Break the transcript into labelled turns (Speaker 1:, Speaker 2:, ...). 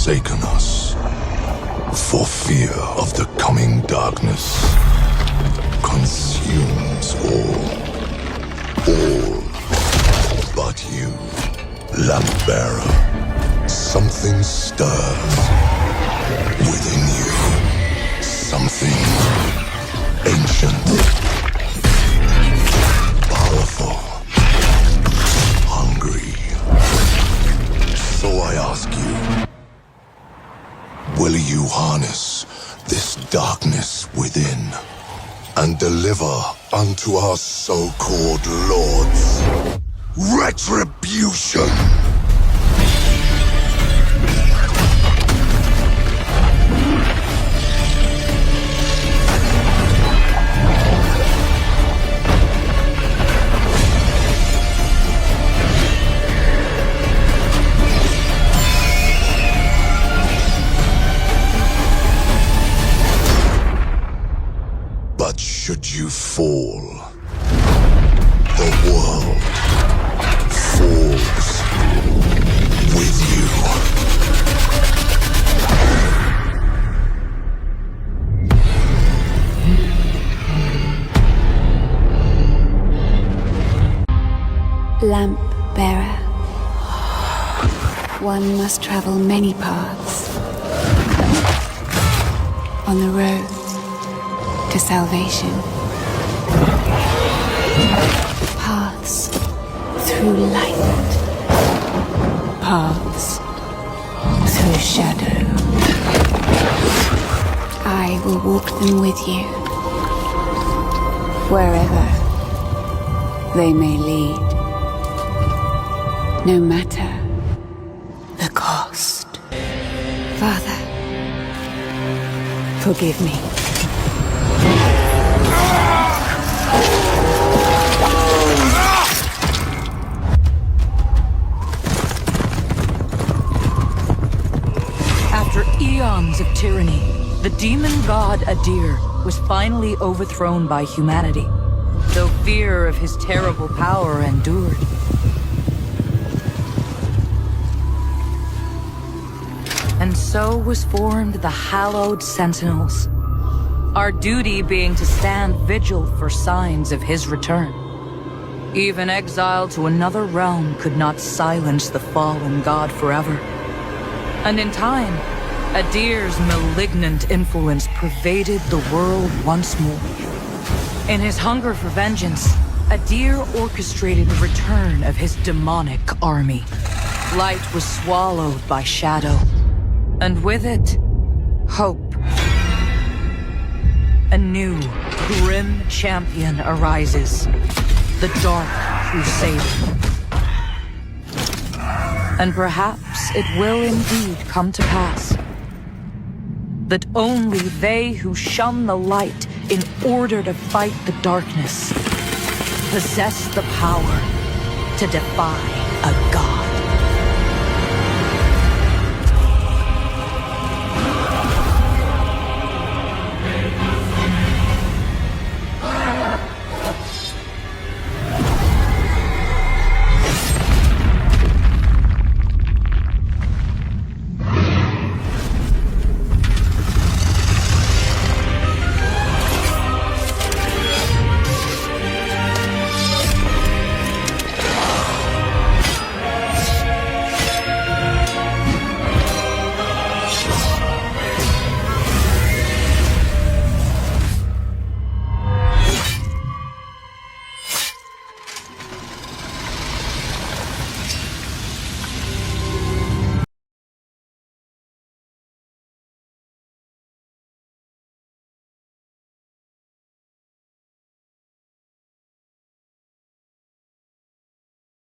Speaker 1: forsaken us for fear of the coming darkness consumes all but you. Lamp-bearer, something stirs within you. Something ancient, powerful, hungry. So I ask you, will you harness this darkness within and deliver unto our so-called lords retribution? But should you fall, the world falls with you.
Speaker 2: Lamp-bearer. One must travel many paths on the road to salvation. Paths through light. Paths through shadow. I will walk them with you, wherever they may lead, no matter the cost. Father, forgive me.
Speaker 3: After eons of tyranny, the demon god Adir was finally overthrown by humanity, though fear of his terrible power endured. And so was formed the Hallowed Sentinels, our duty being to stand vigil for signs of his return. Even exile to another realm could not silence the fallen god forever. And in time, Adir's malignant influence pervaded the world once more. In his hunger for vengeance, Adir orchestrated the return of his demonic army. Light was swallowed by shadow, and with it, hope. A new, grim champion arises, the Dark Crusader. And perhaps it will indeed come to pass that only they who shun the light in order to fight the darkness possess the power to defy a